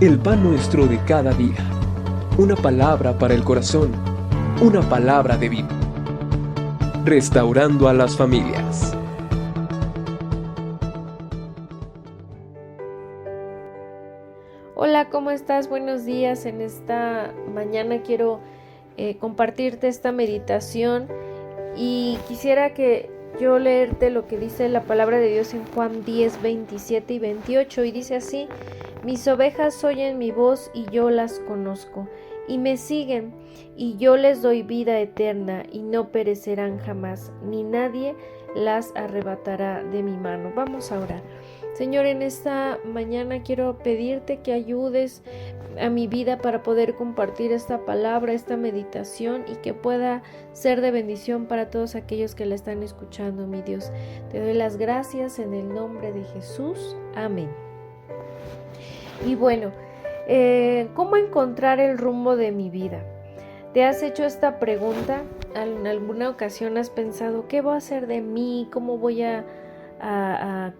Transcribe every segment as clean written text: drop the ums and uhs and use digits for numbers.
El pan nuestro de cada día. Una palabra para el corazón. Una palabra de vida. Restaurando a las familias. Hola, ¿cómo estás? Buenos días. En esta mañana quiero compartirte esta meditación y quisiera que yo leerte lo que dice la palabra de Dios en Juan 10, 27 y 28 y dice así: mis ovejas oyen mi voz y yo las conozco y me siguen y yo les doy vida eterna y no perecerán jamás, ni nadie las arrebatará de mi mano. Vamos a orar. Señor, en esta mañana quiero pedirte que ayudes a mi vida para poder compartir esta palabra, esta meditación y que pueda ser de bendición para todos aquellos que la están escuchando, mi Dios. Te doy las gracias en el nombre de Jesús. Amén. Y bueno, ¿cómo encontrar el rumbo de mi vida? ¿Te has hecho esta pregunta? ¿En alguna ocasión has pensado qué voy a hacer de mí? ¿Cómo voy a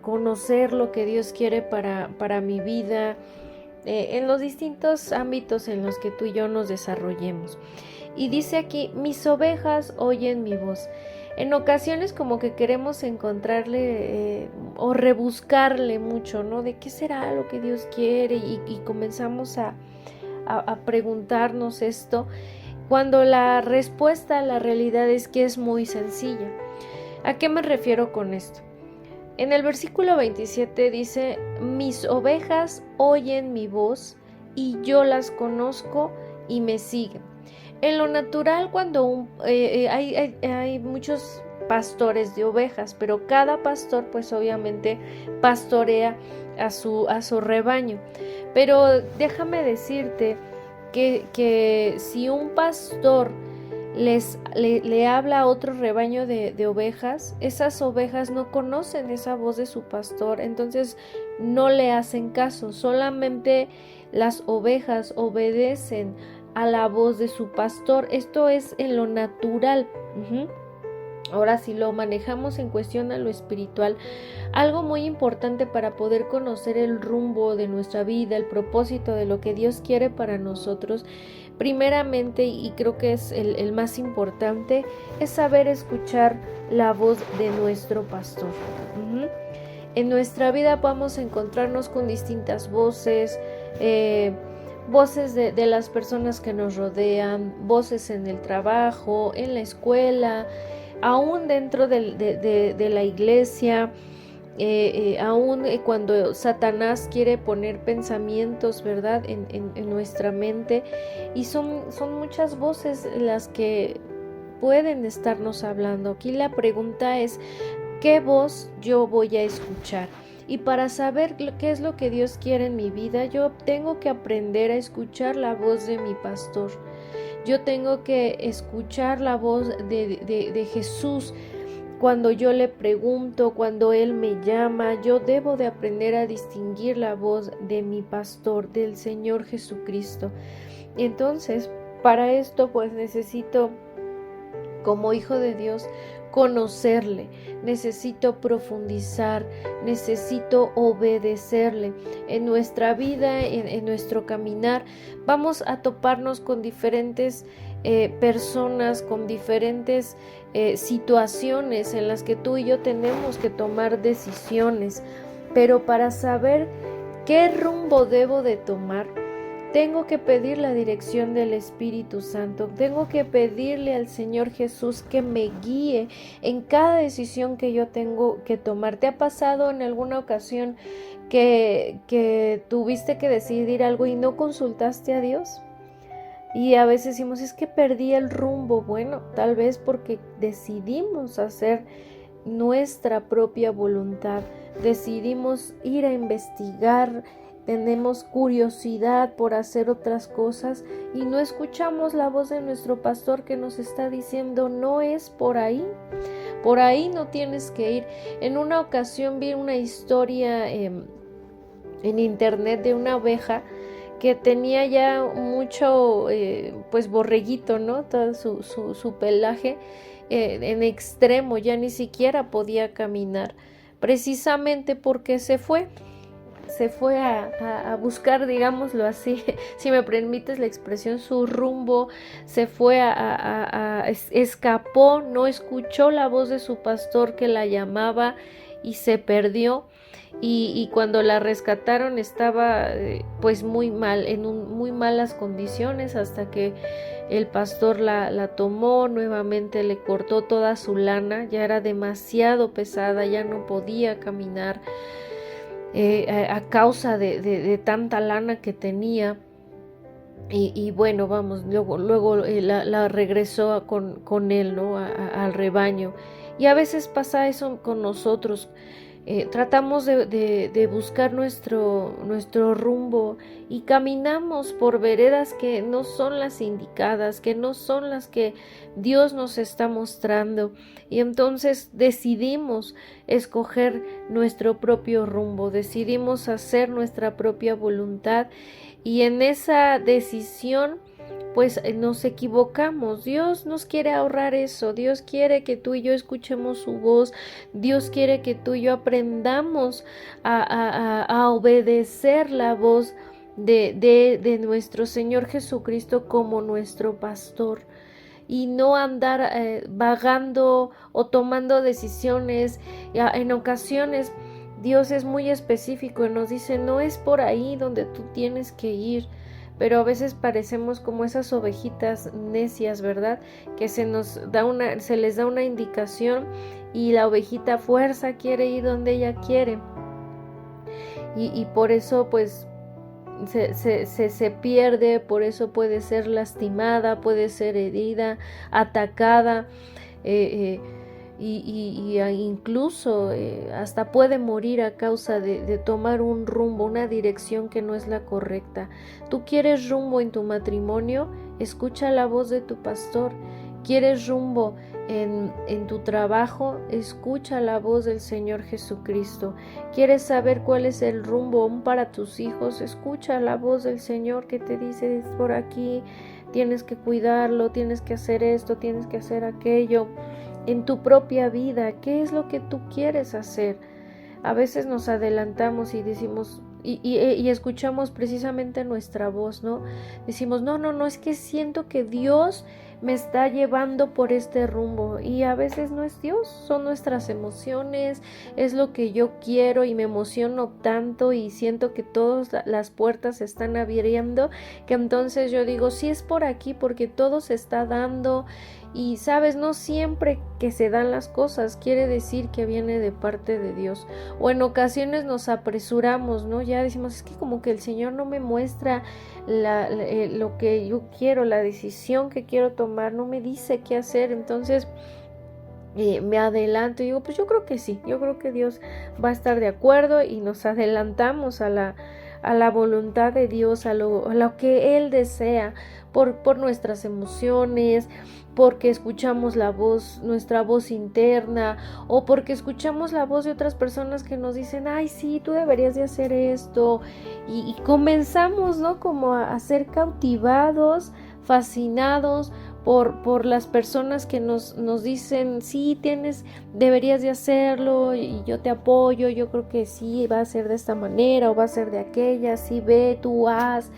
conocer lo que Dios quiere para mi vida, en los distintos ámbitos en los que tú y yo nos desarrollemos? Y dice aquí: mis ovejas oyen mi voz. En ocasiones como que queremos encontrarle o rebuscarle mucho, ¿no? ¿De qué será lo que Dios quiere? Y comenzamos a preguntarnos esto, cuando la respuesta a la realidad es que es muy sencilla. ¿A qué me refiero con esto? En el versículo 27 dice: mis ovejas oyen mi voz y yo las conozco y me siguen. En lo natural, cuando hay muchos pastores de ovejas, pero cada pastor pues obviamente pastorea a su rebaño. Pero déjame decirte que si un pastor le habla a otro rebaño de ovejas, esas ovejas no conocen esa voz de su pastor, entonces no le hacen caso. Solamente las ovejas obedecen a la voz de su pastor. Esto es en lo natural. Ahora, si lo manejamos en cuestión a lo espiritual, algo muy importante para poder conocer el rumbo de nuestra vida, el propósito de lo que Dios quiere para nosotros, primeramente, y creo que es el más importante, es saber escuchar la voz de nuestro pastor. En nuestra vida vamos a encontrarnos con distintas voces, voces de las personas que nos rodean, voces en el trabajo, en la escuela, aún dentro de la iglesia, aún cuando Satanás quiere poner pensamientos, ¿verdad?, en nuestra mente, y son muchas voces las que pueden estarnos hablando. Aquí la pregunta es: ¿qué voz yo voy a escuchar? Y para saber qué es lo que Dios quiere en mi vida, yo tengo que aprender a escuchar la voz de mi pastor. Yo tengo que escuchar la voz de Jesús. Cuando yo le pregunto, cuando Él me llama, yo debo de aprender a distinguir la voz de mi pastor, del Señor Jesucristo. Entonces, para esto pues necesito, como hijo de Dios, conocerle, necesito profundizar, necesito obedecerle. En nuestra vida, en nuestro caminar, vamos a toparnos con diferentes personas, con diferentes situaciones en las que tú y yo tenemos que tomar decisiones, pero para saber qué rumbo debo de tomar, tengo que pedir la dirección del Espíritu Santo. Tengo que pedirle al Señor Jesús que me guíe en cada decisión que yo tengo que tomar. ¿Te ha pasado en alguna ocasión que tuviste que decidir algo y no consultaste a Dios? Y a veces decimos: es que perdí el rumbo. Bueno, tal vez porque decidimos hacer nuestra propia voluntad. Decidimos ir a investigar, tenemos curiosidad por hacer otras cosas y no escuchamos la voz de nuestro pastor que nos está diciendo: no es por ahí no tienes que ir. En una ocasión vi una historia en internet de una oveja que tenía ya mucho pues borreguito, ¿no? Todo su pelaje en extremo, ya ni siquiera podía caminar, precisamente porque se fue. se fue a buscar, digámoslo así, si me permites la expresión, su rumbo, se fue escapó, no escuchó la voz de su pastor que la llamaba y se perdió. Y cuando la rescataron estaba pues muy mal, en muy malas condiciones, hasta que el pastor la tomó, nuevamente le cortó toda su lana, ya era demasiado pesada, ya no podía caminar a causa de tanta lana que tenía. Y bueno, vamos, luego la regresó con él, ¿no? Al rebaño. Y a veces pasa eso con nosotros. Tratamos de buscar nuestro rumbo y caminamos por veredas que no son las indicadas, que no son las que Dios nos está mostrando, y entonces decidimos escoger nuestro propio rumbo, decidimos hacer nuestra propia voluntad, y en esa decisión pues nos equivocamos. Dios nos quiere ahorrar eso. Dios quiere que tú y yo escuchemos su voz. Dios quiere que tú y yo aprendamos a obedecer la voz de nuestro Señor Jesucristo como nuestro pastor, y no andar vagando o tomando decisiones. En ocasiones Dios es muy específico y nos dice, no es por ahí donde tú tienes que ir. Pero a veces parecemos como esas ovejitas necias, ¿verdad? Que se les da una indicación y la ovejita a fuerza quiere ir donde ella quiere. Y por eso pues se pierde, por eso puede ser lastimada, puede ser herida, atacada, incluso hasta puede morir a causa de tomar un rumbo, una dirección que no es la correcta. ¿Tú quieres rumbo en tu matrimonio? Escucha la voz de tu pastor. ¿Quieres rumbo en tu trabajo? Escucha la voz del Señor Jesucristo. ¿Quieres saber cuál es el rumbo aún para tus hijos? Escucha la voz del Señor que te dice, es por aquí, tienes que cuidarlo, tienes que hacer esto, tienes que hacer aquello. En tu propia vida, ¿qué es lo que tú quieres hacer? A veces nos adelantamos y decimos, y escuchamos precisamente nuestra voz, ¿no? Decimos, no, es que siento que Dios me está llevando por este rumbo, y a veces no es Dios, son nuestras emociones, es lo que yo quiero y me emociono tanto y siento que todas las puertas se están abriendo, que entonces yo digo, sí es por aquí porque todo se está dando. Y sabes, no siempre que se dan las cosas quiere decir que viene de parte de Dios. O en ocasiones nos apresuramos, ¿no? Ya decimos, es que como que el Señor no me muestra lo que yo quiero, la decisión que quiero tomar, no me dice qué hacer. Entonces me adelanto y digo, pues yo creo que sí, yo creo que Dios va a estar de acuerdo, y nos adelantamos a la voluntad de Dios, a lo que Él desea, por nuestras emociones, porque escuchamos nuestra voz interna, o porque escuchamos la voz de otras personas que nos dicen, ay, sí, tú deberías de hacer esto, y comenzamos, ¿no? Como a ser cautivados, fascinados por las personas que nos dicen, sí, deberías de hacerlo, y yo te apoyo, yo creo que sí, va a ser de esta manera o va a ser de aquella, sí, ve, tú haz.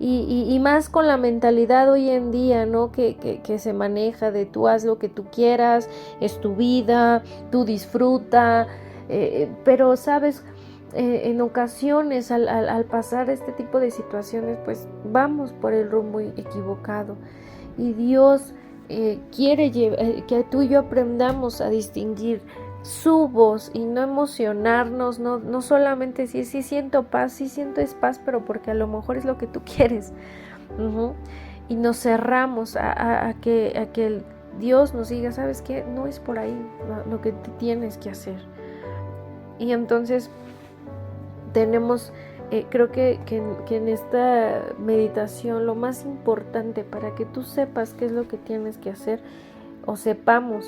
Y más con la mentalidad hoy en día, ¿no? Que se maneja de tú haz lo que tú quieras, es tu vida, tú disfruta, pero sabes, en ocasiones al pasar este tipo de situaciones, pues vamos por el rumbo equivocado, y Dios quiere que tú y yo aprendamos a distinguir su voz y no emocionarnos, no solamente sí siento paz, sí siento paz, pero porque a lo mejor es lo que tú quieres. Y nos cerramos a que Dios nos diga, ¿sabes qué? No es por ahí lo que tú tienes que hacer. Y entonces tenemos, creo que en esta meditación lo más importante para que tú sepas qué es lo que tienes que hacer, o sepamos,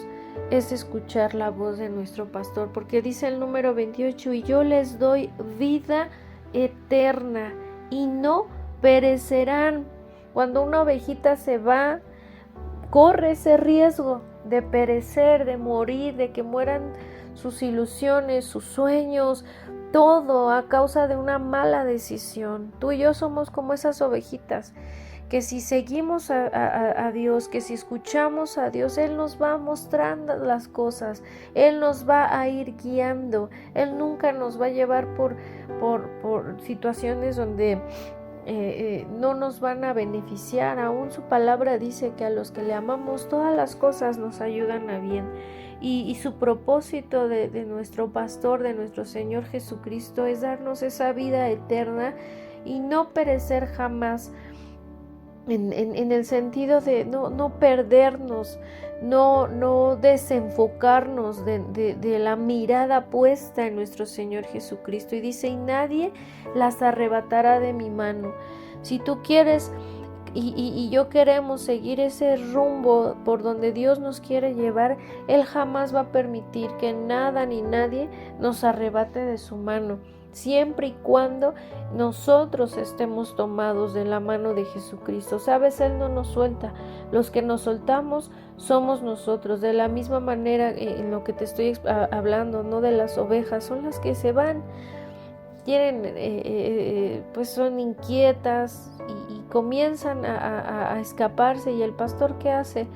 es escuchar la voz de nuestro pastor, porque dice el número 28, y yo les doy vida eterna y no perecerán. Cuando una ovejita se va, corre ese riesgo de perecer, de morir, de que mueran sus ilusiones, sus sueños, todo a causa de una mala decisión. Tú y yo somos como esas ovejitas que si seguimos a Dios, que si escuchamos a Dios, Él nos va mostrando las cosas, Él nos va a ir guiando, Él nunca nos va a llevar por situaciones donde no nos van a beneficiar. Aún su palabra dice que a los que le amamos todas las cosas nos ayudan a bien. Y su propósito de nuestro pastor, de nuestro Señor Jesucristo, es darnos esa vida eterna y no perecer jamás, en el sentido de no perdernos, no desenfocarnos de la mirada puesta en nuestro Señor Jesucristo. Y dice, y nadie las arrebatará de mi mano. Si tú quieres y yo queremos seguir ese rumbo por donde Dios nos quiere llevar, Él jamás va a permitir que nada ni nadie nos arrebate de su mano, siempre y cuando nosotros estemos tomados de la mano de Jesucristo. Sabes, Él no nos suelta, los que nos soltamos somos nosotros. De la misma manera, en lo que te estoy hablando, no de las ovejas, son las que se van, quieren, pues son inquietas y comienzan a escaparse, y el pastor, ¿qué hace?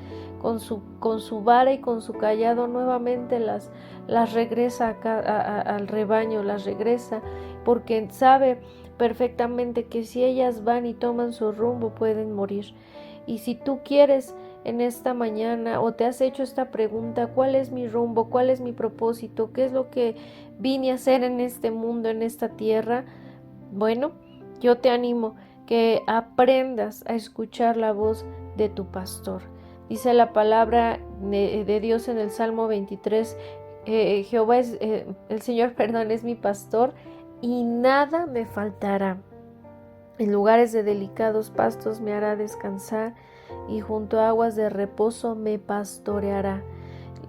Con su vara y con su callado nuevamente las regresa al rebaño, las regresa, porque sabe perfectamente que si ellas van y toman su rumbo pueden morir. Y si tú quieres en esta mañana o te has hecho esta pregunta, ¿cuál es mi rumbo? ¿Cuál es mi propósito? ¿Qué es lo que vine a hacer en este mundo, en esta tierra? Bueno, yo te animo que aprendas a escuchar la voz de tu pastor. Dice la palabra de Dios en el Salmo 23, Jehová es, el Señor, es mi pastor y nada me faltará. En lugares de delicados pastos me hará descansar y junto a aguas de reposo me pastoreará.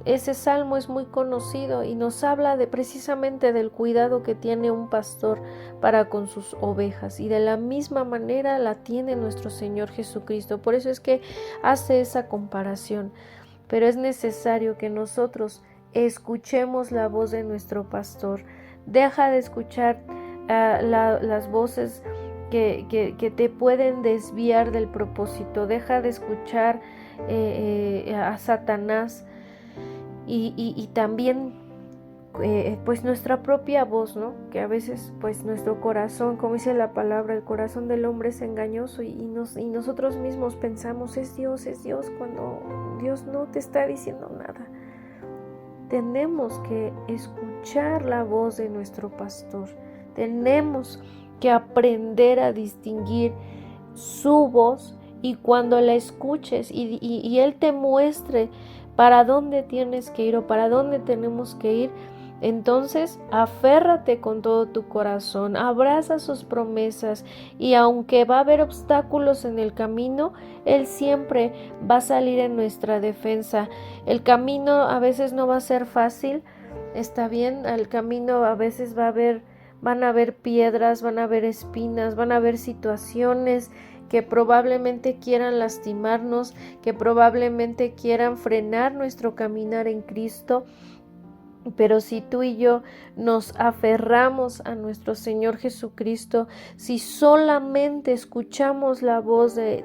Ese salmo es muy conocido y nos habla precisamente del cuidado que tiene un pastor para con sus ovejas, y de la misma manera la tiene nuestro Señor Jesucristo. Por eso es que hace esa comparación. Pero es necesario que nosotros escuchemos la voz de nuestro pastor. Deja de escuchar las voces que te pueden desviar del propósito. Deja de escuchar a Satanás y también pues nuestra propia voz, ¿no? Que a veces pues nuestro corazón, como dice la palabra, el corazón del hombre es engañoso y nosotros mismos pensamos es Dios, cuando Dios no te está diciendo nada. Tenemos que escuchar la voz de nuestro pastor. Tenemos que aprender a distinguir su voz, y cuando la escuches y Él te muestre para dónde tienes que ir o para dónde tenemos que ir, entonces aférrate con todo tu corazón, abraza sus promesas, y aunque va a haber obstáculos en el camino, Él siempre va a salir en nuestra defensa. El camino a veces no va a ser fácil, está bien, el camino a veces van a haber piedras, van a haber espinas, van a haber situaciones que probablemente quieran lastimarnos, que probablemente quieran frenar nuestro caminar en Cristo. Pero si tú y yo nos aferramos a nuestro Señor Jesucristo, si solamente escuchamos la voz de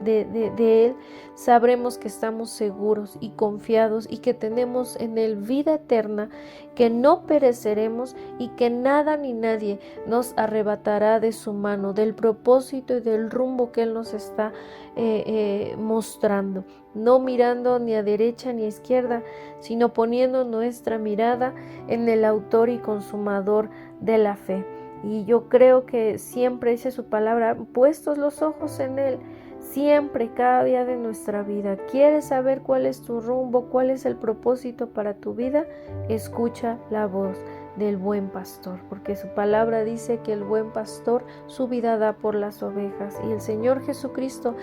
Él, sabremos que estamos seguros y confiados y que tenemos en Él vida eterna, que no pereceremos y que nada ni nadie nos arrebatará de su mano, del propósito y del rumbo que Él nos está mostrando. No mirando ni a derecha ni a izquierda, sino poniendo nuestra mirada en el autor y consumador de la fe. Y yo creo que siempre dice su palabra, puestos los ojos en Él, siempre, cada día de nuestra vida. ¿Quieres saber cuál es tu rumbo, cuál es el propósito para tu vida? Escucha la voz del buen pastor, porque su palabra dice que el buen pastor su vida da por las ovejas, y el Señor Jesucristo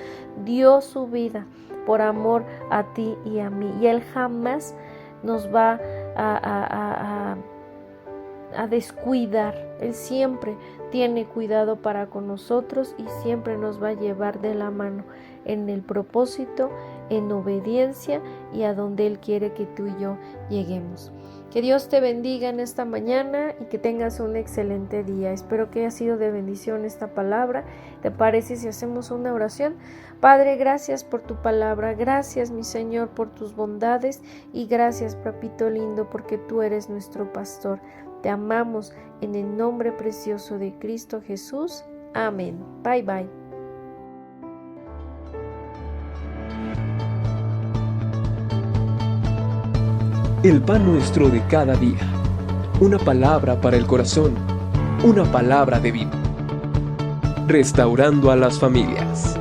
dio su vida por amor a ti y a mí, y Él jamás nos va a descuidar. Él siempre tiene cuidado para con nosotros y siempre nos va a llevar de la mano en el propósito en obediencia y a donde Él quiere que tú y yo lleguemos. Que Dios te bendiga en esta mañana y que tengas un excelente día. Espero que haya sido de bendición esta palabra. ¿Te parece si hacemos una oración? Padre, gracias por tu palabra. Gracias, mi Señor, por tus bondades. Y gracias, papito lindo, porque tú eres nuestro pastor. Te amamos en el nombre precioso de Cristo Jesús. Amén. Bye, bye. El pan nuestro de cada día. Una palabra para el corazón. Una palabra de vida. Restaurando a las familias.